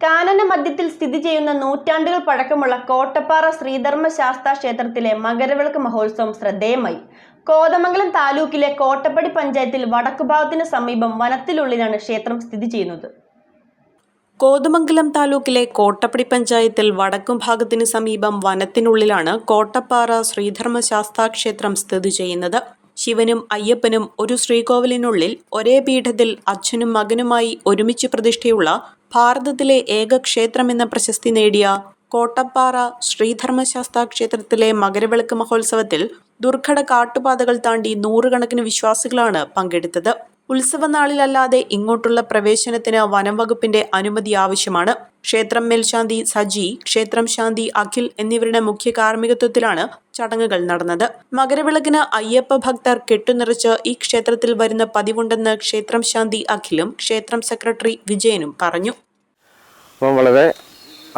കാനന മധ്യത്തിൽ സ്ഥിതി ചെയ്യുന്ന നൂറ്റാണ്ടുകൾ പഴക്കമുള്ള കോട്ടപ്പാറ ശ്രീധർമ്മശാസ്താ ക്ഷേത്രത്തിലെ മകരവിളക്ക് മഹോത്സവം ശ്രദ്ധേയമായി. കോതമംഗലം താലൂക്കിലെ കോട്ടപ്പടി പഞ്ചായത്തിൽ വടക്കുഭാഗത്തിനു സമീപം വനത്തിനുള്ളിലാണ് ക്ഷേത്രം സ്ഥിതി ചെയ്യുന്നത്. കോതമംഗലം താലൂക്കിലെ കോട്ടപ്പടി പഞ്ചായത്തിൽ വടക്കും ഭാഗത്തിന് സമീപം വനത്തിനുള്ളിലാണ് കോട്ടപ്പാറ ശ്രീധർമ്മശാസ്താ ക്ഷേത്രം സ്ഥിതി ചെയ്യുന്നത്. ശിവനും അയ്യപ്പനും ഒരു ശ്രീകോവിലിനുള്ളിൽ ഒരേ പീഠത്തിൽ അച്ഛനും മകനുമായി ഒരുമിച്ച് പ്രതിഷ്ഠയുള്ള ഭാരതത്തിലെ ഏക ക്ഷേത്രമെന്ന പ്രശസ്തി നേടിയ കോട്ടപ്പാറ ശ്രീധർമ്മശാസ്താ ക്ഷേത്രത്തിലെ മകരവിളക്ക് മഹോത്സവത്തിൽ ദുർഘട കാട്ടുപാതകൾ താണ്ടി നൂറുകണക്കിന് വിശ്വാസികളാണ് പങ്കെടുത്തത്. ഉത്സവനാളിലല്ലാതെ ഇങ്ങോട്ടുള്ള പ്രവേശനത്തിന് വനം വകുപ്പിന്റെ അനുമതി ആവശ്യമാണ്. ക്ഷേത്രം മേൽശാന്തി സജി, ക്ഷേത്രം ശാന്തി അഖിൽ എന്നിവരുടെ മുഖ്യ കാർമ്മികത്വത്തിലാണ് ചടങ്ങുകൾ നടന്നത്. മകരവിളക്കിന് അയ്യപ്പ ഭക്തർ കെട്ടുനിറച്ച് ഈ ക്ഷേത്രത്തിൽ വരുന്ന പതിവുണ്ടെന്ന് ക്ഷേത്രം ശാന്തി അഖിലും ക്ഷേത്രം സെക്രട്ടറി വിജയനും പറഞ്ഞു. വളരെ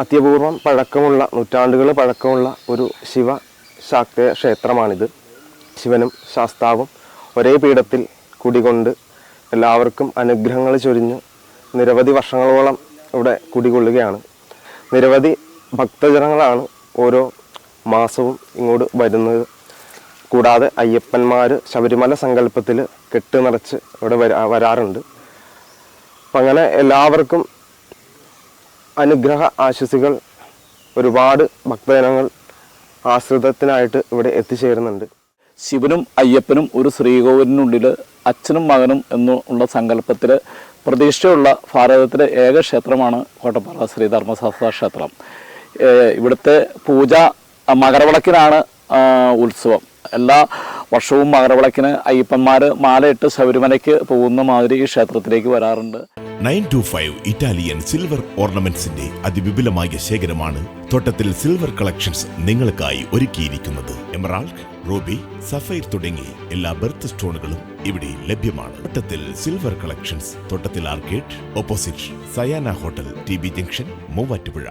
അത്യപൂർവം പഴക്കമുള്ള, നൂറ്റാണ്ടുകൾ പഴക്കമുള്ള ഒരു ശിവശാക്ത ക്ഷേത്രമാണിത്. ശിവനും ശാസ്താവും ഒരേ പീഠത്തിൽ കുടികൊണ്ട് എല്ലാവർക്കും അനുഗ്രഹങ്ങൾ ചൊരിഞ്ഞ് നിരവധി വർഷങ്ങളോളം ഇവിടെ കുടികൊള്ളുകയാണ്. നിരവധി ഭക്തജനങ്ങളാണ് ഓരോ മാസവും ഇങ്ങോട്ട് വരുന്നത്. കൂടാതെ അയ്യപ്പന്മാർ ശബരിമല സങ്കല്പത്തിൽ കെട്ട് നിറച്ച് ഇവിടെ വരാറുണ്ട്. അപ്പം അങ്ങനെ എല്ലാവർക്കും അനുഗ്രഹ ആശംസകൾ ഒരുപാട് ഭക്തജനങ്ങൾ ആശ്രിതത്തിനായിട്ട് ഇവിടെ എത്തിച്ചേരുന്നുണ്ട്. ശിവനും അയ്യപ്പനും ഒരു ശ്രീകോവിലിനുള്ളിൽ അച്ഛനും മകനും എന്നുള്ള സങ്കല്പത്തിൽ പ്രതീക്ഷയുള്ള ഭാരതത്തിലെ ഏക ക്ഷേത്രമാണ് കോട്ടപ്പാറ ശ്രീധർമ്മശാസ്താ ക്ഷേത്രം. ഇവിടുത്തെ പൂജ മകരവിളക്കിനാണ് ഉത്സവം. എല്ലാ വർഷവും മകരവിളക്കിന് അയ്യപ്പന്മാർ മാലയിട്ട് ശബരിമലയ്ക്ക് പോകുന്ന മാതിരി ഈ ക്ഷേത്രത്തിലേക്ക് വരാറുണ്ട്. 925 ഇറ്റാലിയൻ സിൽവർ ഓർണമെന്റ്സിന്റെ അതിവിപുലമായ ശേഖരമാണ് തോട്ടത്തിൽ സിൽവർ കളക്ഷൻസ് നിങ്ങൾക്കായി ഒരുക്കിയിരിക്കുന്നത്. എമറാൾഡ്, റൂബി, സഫൈർ തുടങ്ങി എല്ലാ ബർത്ത് സ്റ്റോണുകളും ഇവിടെ ലഭ്യമാണ്. തോട്ടത്തിൽ സിൽവർ കളക്ഷൻസ്, തോട്ടത്തിൽ arcade, opposite Sayana hotel, TB junction, Muvattupuzha.